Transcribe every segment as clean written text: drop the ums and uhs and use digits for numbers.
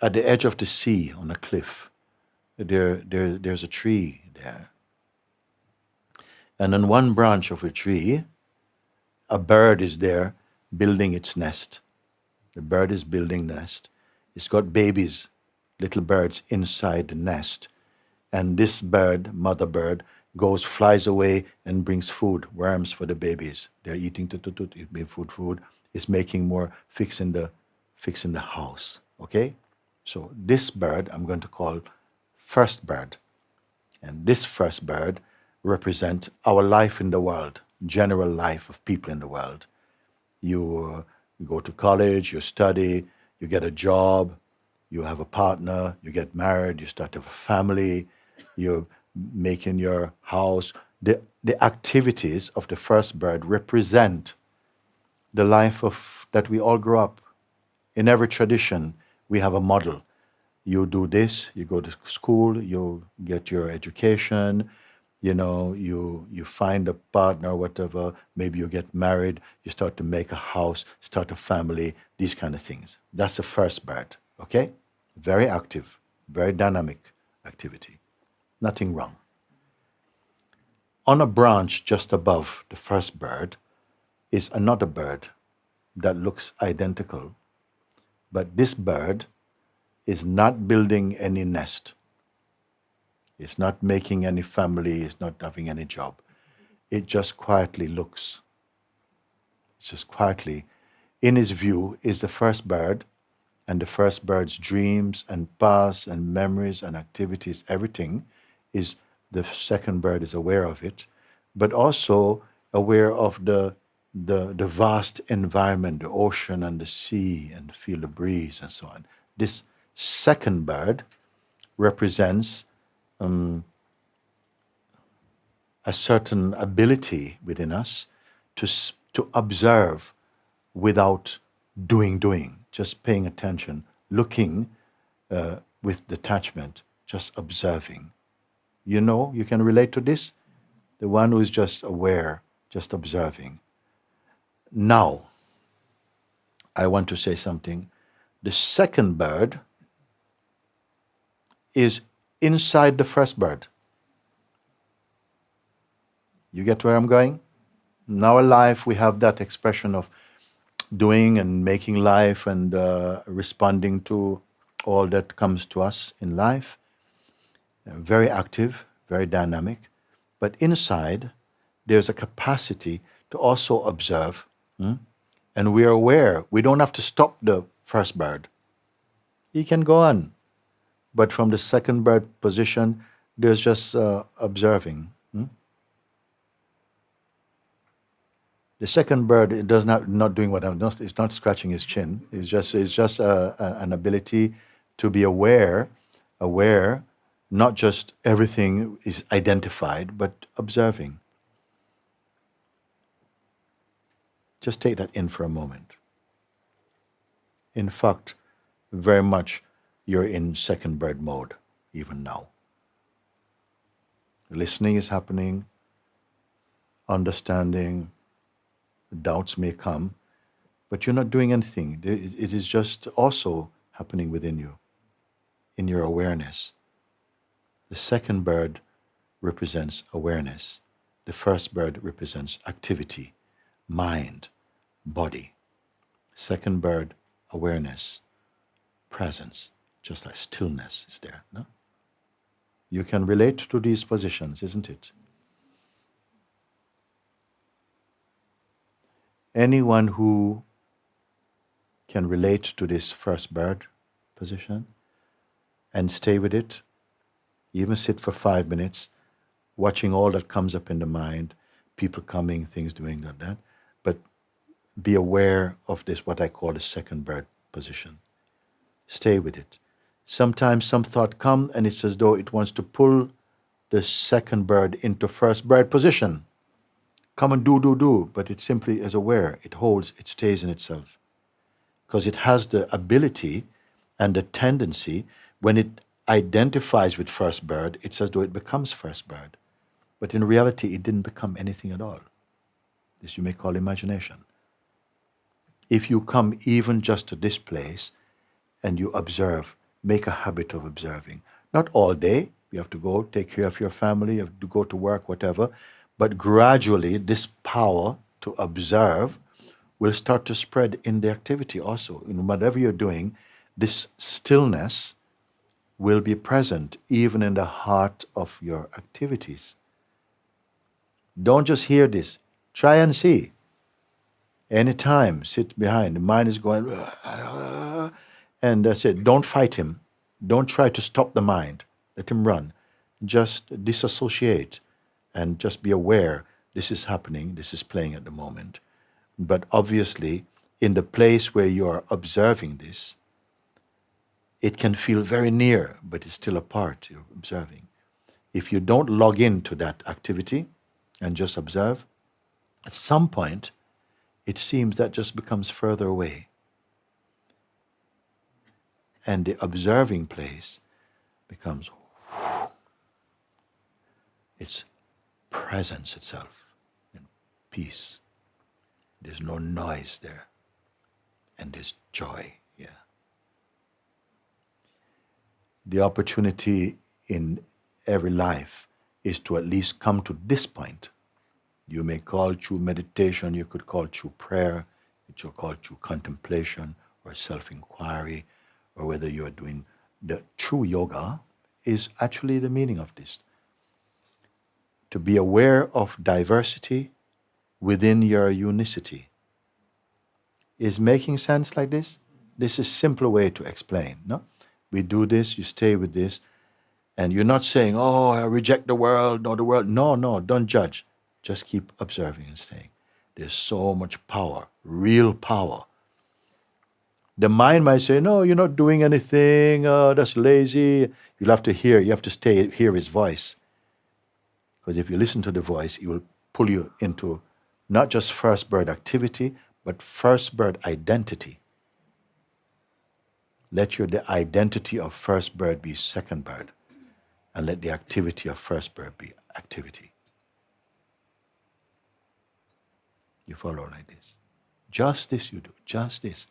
at the edge of the sea on a cliff. There's a tree there. And on one branch of a tree, a bird is there building its nest. The bird is building the nest. It's got babies, little birds inside the nest. And this bird, mother bird, flies away and brings food, worms for the babies. They're eating food. It's making more, fixing the house. Okay? So this bird I'm going to call first bird. And this first bird represents our life in the world, general life of people in the world. You go to college, you study, you get a job, you have a partner, you get married, you start to have a family, you're making your house. The activities of the first bird represent the life of that we all grew up. In every tradition, we have a model. You do this, you go to school, you get your education, you find a partner, whatever, maybe you get married, you start to make a house, start a family, these kind of things. That's the first bird, okay? Very active, very dynamic activity. Nothing wrong. On a branch just above the first bird is another bird that looks identical, but this bird is not building any nest. It's not making any family, it's not having any job. It just quietly looks. It's just quietly. In his view is the first bird, and the first bird's dreams and past and memories and activities, everything is, the second bird is aware of it, but also aware of the vast environment, the ocean and the sea, and feel the breeze and so on. This second bird represents a certain ability within us to observe without doing, just paying attention, looking with detachment, just observing. You can relate to this? The one who is just aware, just observing. Now, I want to say something. The second bird is inside the first bird. You get where I'm going? In our life, we have that expression of doing and making life and responding to all that comes to us in life. Very active, very dynamic. But inside, there's a capacity to also observe. And we are aware. We don't have to stop the first bird. He can go on. But from the second bird position, there's just observing. The second bird, it does not doing what I'm not. It's not scratching his chin. It's just an ability to be aware, not just everything is identified, but observing. Just take that in for a moment. In fact, very much you're in second bird mode even now. Listening is happening, understanding, doubts may come, but you're not doing anything. It is just also happening within you, in your awareness. The second bird represents awareness. The first bird represents activity, mind, body. Second bird, awareness, presence, just like stillness is there. No? You can relate to these positions, isn't it? Anyone who can relate to this first bird position and stay with it, even sit for 5 minutes, watching all that comes up in the mind, people coming, things doing that, but be aware of this, what I call the second bird position. Stay with it. Sometimes some thought comes and it's as though it wants to pull the second bird into first bird position. Come and do, but it simply is aware. It holds, it stays in itself. Because it has the ability and the tendency, when it identifies with first bird, it's as though it becomes first bird. But in reality, it didn't become anything at all. This you may call imagination. If you come even just to this place and you observe make a habit of observing. Not all day. You have to go take care of your family, you have to go to work, whatever. But gradually, this power to observe will start to spread in the activity also. In whatever you're doing, this stillness will be present even in the heart of your activities. Don't just hear this. Try and see. Anytime, sit behind. The mind is going, and that's it. Don't fight him. Don't try to stop the mind. Let him run. Just disassociate and just be aware this is happening, this is playing at the moment. But obviously, in the place where you are observing this, it can feel very near, but it's still a part you're observing. If you don't log into that activity and just observe, at some point, it seems that just becomes further away. And the observing place becomes its presence itself in peace. There's no noise there. And there's joy here. The opportunity in every life is to at least come to this point. You may call through meditation, you could call through prayer, you could call through contemplation or self-inquiry, or whether you are doing the true yoga is actually the meaning of this. To be aware of diversity within your unicity. Is making sense like this? This is a simpler way to explain, no? We do this, you stay with this, and you're not saying, oh, I reject the world, no, the world. No, don't judge. Just keep observing and staying. There's so much power, real power. The mind might say, no, you're not doing anything, that's lazy. You'll have to hear, you have to hear his voice. Because if you listen to the voice, it will pull you into not just first bird activity, but first bird identity. Let the identity of first bird be second bird, and let the activity of first bird be activity. You follow like this. Just this you do, just this.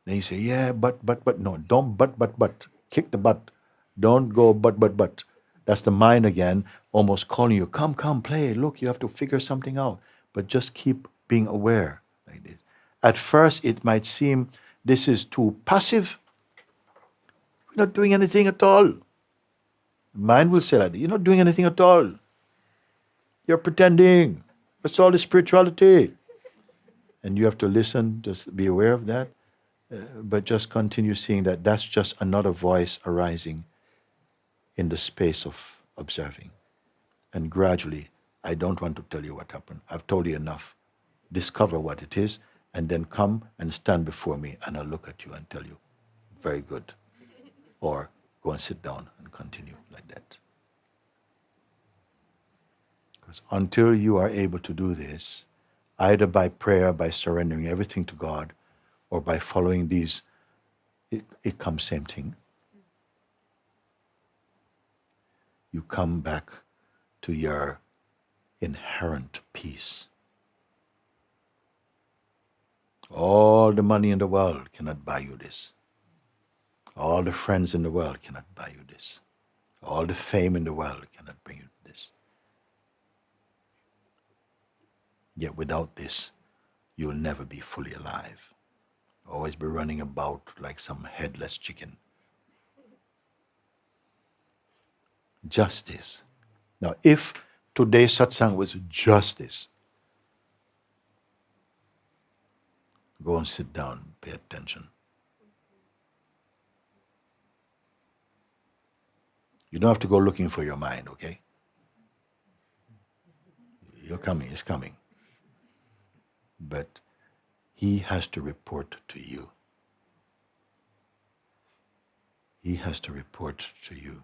Then you say, yeah, but. No, don't but. Kick the butt. Don't go but. That's the mind again, almost calling you, come, play. Look, you have to figure something out. But just keep being aware like this. At first, it might seem this is too passive. We're not doing anything at all. The mind will say that, you're not doing anything at all. You're pretending. That's all the spirituality. And you have to listen, just be aware of that. But just continue seeing that that's just another voice arising in the space of observing. And gradually, I don't want to tell you what happened. I've told you enough. Discover what it is, and then come and stand before me, and I'll look at you and tell you, very good. Or go and sit down and continue like that. Because until you are able to do this, either by prayer, by surrendering everything to God, or by following these, it comes same thing. You come back to your inherent peace. All the money in the world cannot buy you this. All the friends in the world cannot buy you this. All the fame in the world cannot bring you this. Yet without this, you'll never be fully alive. Always be running about like some headless chicken. Justice. Now, if today's satsang was justice, go and sit down, pay attention. You don't have to go looking for your mind, okay? You're coming, it's coming. But he has to report to you. He has to report to you.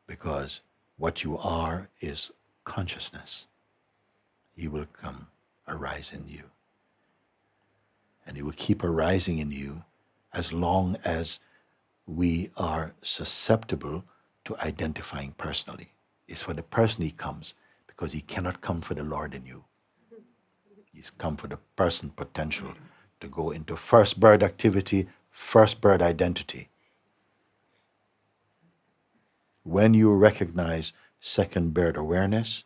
Because what you are is consciousness. He will come, arise in you. And he will keep arising in you as long as we are susceptible to identifying personally. It's for the person he comes, because he cannot come for the Lord in you. He's come for the person potential to go into first bird activity, first bird identity. When you recognize second bird awareness,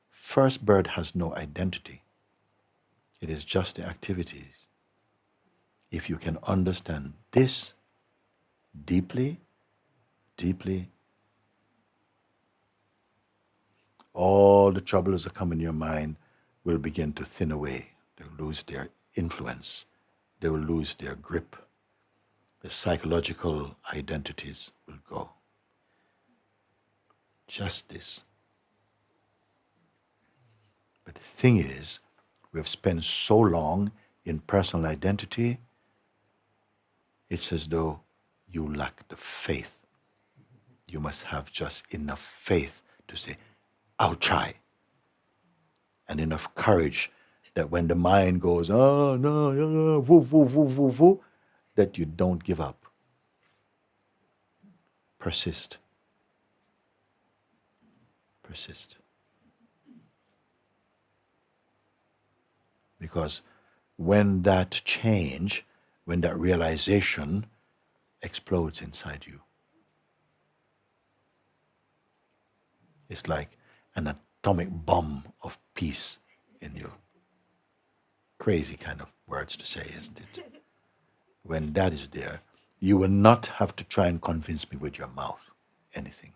first bird has no identity. It is just the activities. If you can understand this deeply, deeply, all the troubles that come in your mind will begin to thin away. They'll lose their influence. They will lose their grip. The psychological identities will go. Just this. But the thing is, we've spent so long in personal identity, it's as though you lack the faith. You must have just enough faith to say, I'll try. And enough courage that when the mind goes, oh no, woo, woo, woo, woo, woo, that you don't give up. Persist. Persist. Because when that change, when that realization explodes inside you, it's like an atomic bomb of peace in you. Crazy kind of words to say, isn't it? When that is there, you will not have to try and convince me with your mouth anything.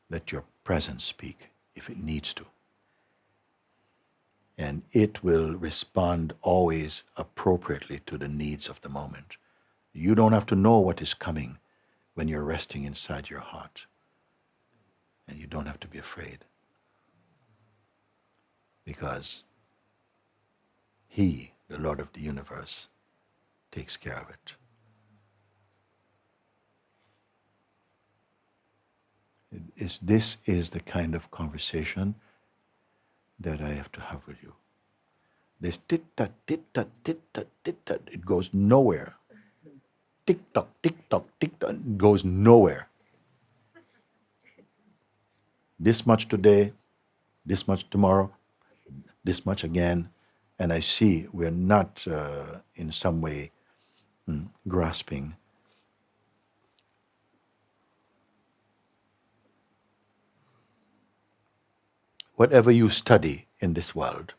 Let your presence speak if it needs to. And it will respond always appropriately to the needs of the moment. You don't have to know what is coming when you're resting inside your heart. And you don't have to be afraid. Because He, the Lord of the universe, takes care of it. This is the kind of conversation that I have to have with you. This tit-tat, tit-tat, tit-tat, tit-tat, it goes nowhere. Tick-tock, tick-tock, tick-tock, it goes nowhere. This much today, this much tomorrow, this much again, and I see we're not in some way grasping. Whatever you study in this world,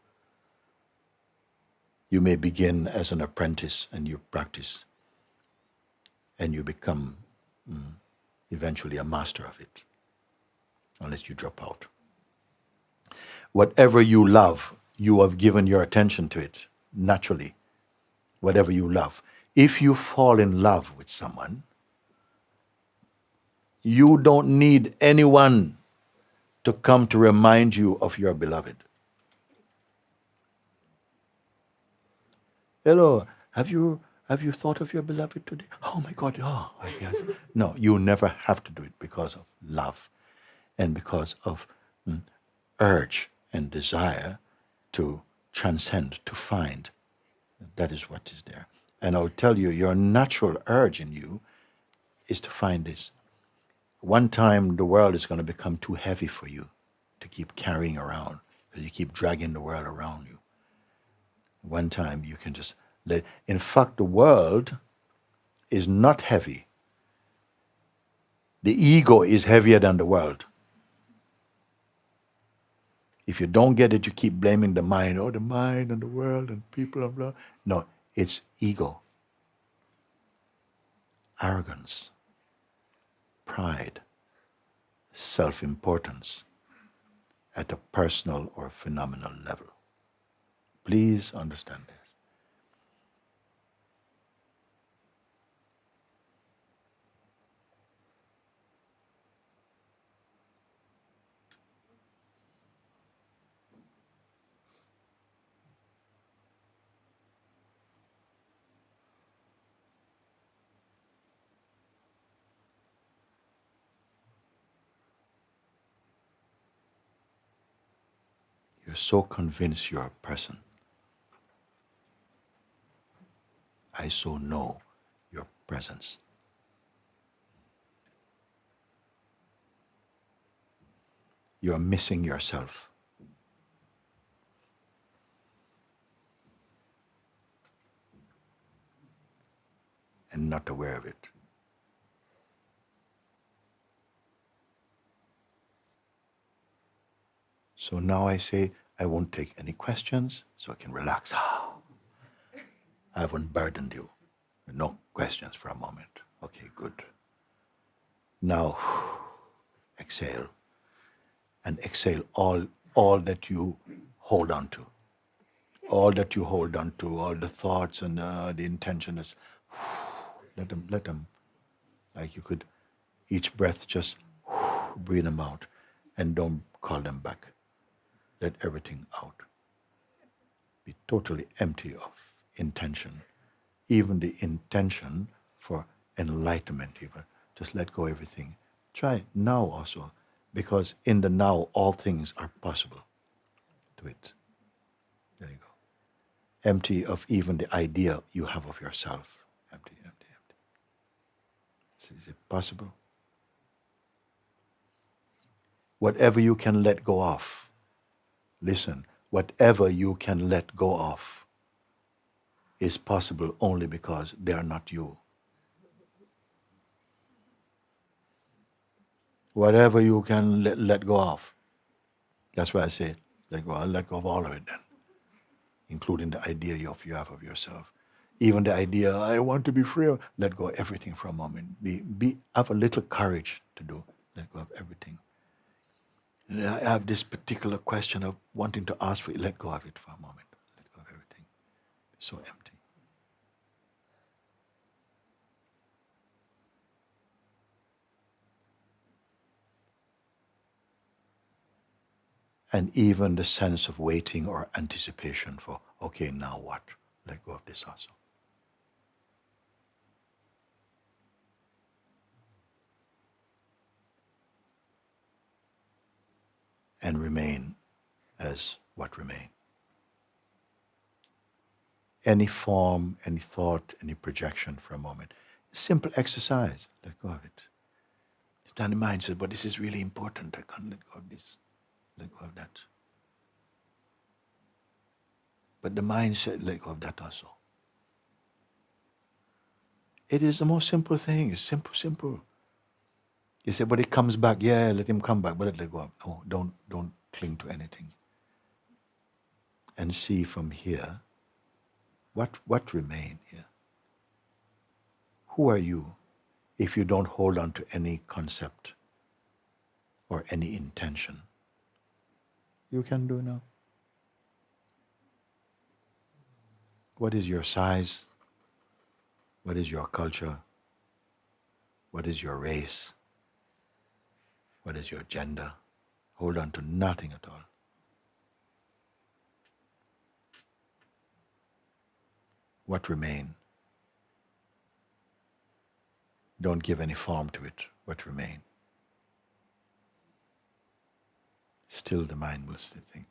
you may begin as an apprentice and you practice and you become eventually a master of it, unless you drop out. Whatever you love, you have given your attention to it naturally. Whatever you love. If you fall in love with someone, you don't need anyone to come to remind you of your beloved. Hello, have you thought of your beloved today? Oh my God, oh, I guess. No, you never have to do it because of love and because of urge and desire to transcend, to find. That is what is there. And I'll tell you, your natural urge in you is to find this. One time the world is going to become too heavy for you to keep carrying around because you keep dragging the world around you. One time you can just let. In fact, the world is not heavy. The ego is heavier than the world. If you don't get it, you keep blaming the mind. Oh, the mind and the world and people and blah. No, it's ego. Arrogance. Pride. Self-importance at a personal or phenomenal level. Please understand this. You're so convinced you're a person. I so know your presence. You're missing yourself. And not aware of it. So now I say, I won't take any questions, so I can relax. I haven't burdened you. No questions for a moment. Okay, good. Now, exhale. And exhale all that you hold on to. All that you hold on to, all the thoughts and the intention is, let them, like you could, each breath just breathe them out and don't call them back. Let everything out. Be totally empty of intention. Even the intention for enlightenment even. Just let go of everything. Try now also, because in the now all things are possible. Do it. There you go. Empty of even the idea you have of yourself. Empty, empty, empty. So is it possible? Whatever you can let go of, listen, whatever you can let go of is possible only because they are not you. Whatever you can let go of. That's why I say, let go. I'll let go of all of it then, including the idea you have of yourself. Even the idea, I want to be free, let go of everything for a moment. Have a little courage to do. Let go of everything. And I have this particular question of wanting to ask for it. Let go of it for a moment. Let go of everything. It's so empty. And even the sense of waiting or anticipation for, okay, now what? Let go of this also. And remain as what remain. Any form, any thought, any projection for a moment. Simple exercise. Let go of it. Then the mind says, but this is really important. I can't let go of this. Let go of that. But the mind said, let go of that also. It is the most simple thing. It's simple, simple. You say, but it comes back. Yeah, let him come back, but let go of. No, don't cling to anything. And see from here, what remain here? Who are you if you don't hold on to any concept or any intention? You can do now. What is your size? What is your culture? What is your race? What is your gender? Hold on to nothing at all. What remain? Don't give any form to it. What remain? Still the mind will still think,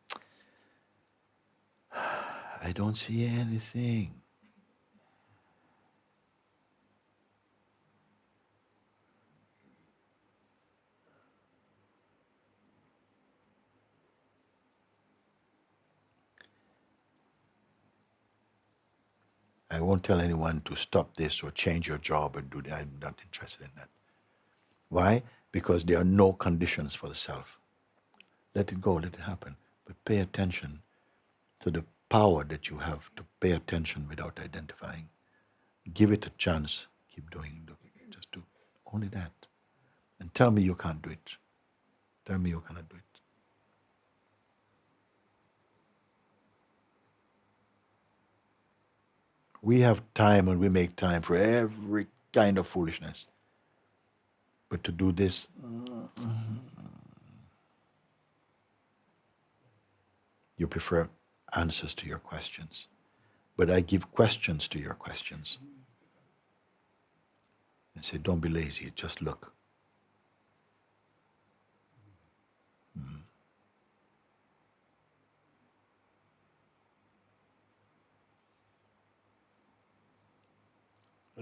I don't see anything. I won't tell anyone to stop this or change your job or do that. I'm not interested in that. Why? Because there are no conditions for the self. Let it go, let it happen. But pay attention to the power that you have to pay attention without identifying. Give it a chance. Keep doing. Just do only that. And tell me you can't do it. Tell me you cannot do it. We have time and we make time for every kind of foolishness. But to do this, you prefer answers to your questions. But I give questions to your questions. And say, don't be lazy, just look.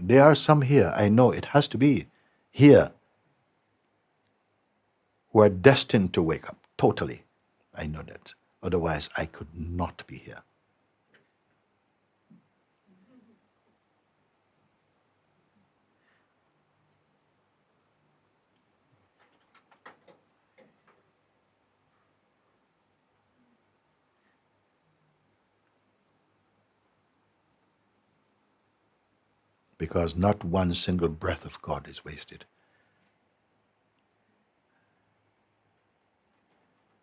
There are some here, I know it has to be here, who are destined to wake up, totally. I know that. Otherwise, I could not be here. because not one single breath of God is wasted.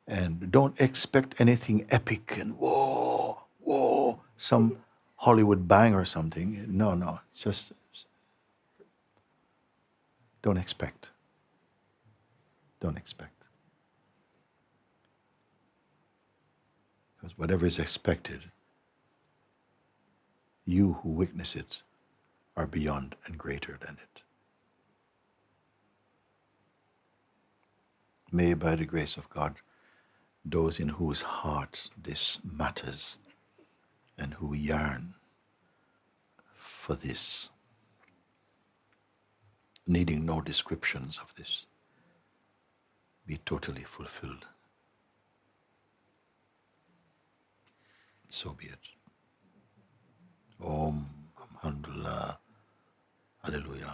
And don't expect anything epic and whoa, whoa, some Hollywood bang or something. No, just don't expect. Don't expect. Because whatever is expected, you who witness it are beyond and greater than it. May by the grace of God, those in whose hearts this matters and who yearn for this, needing no descriptions of this, be totally fulfilled. So be it. Om, Alhamdulillah, Hallelujah.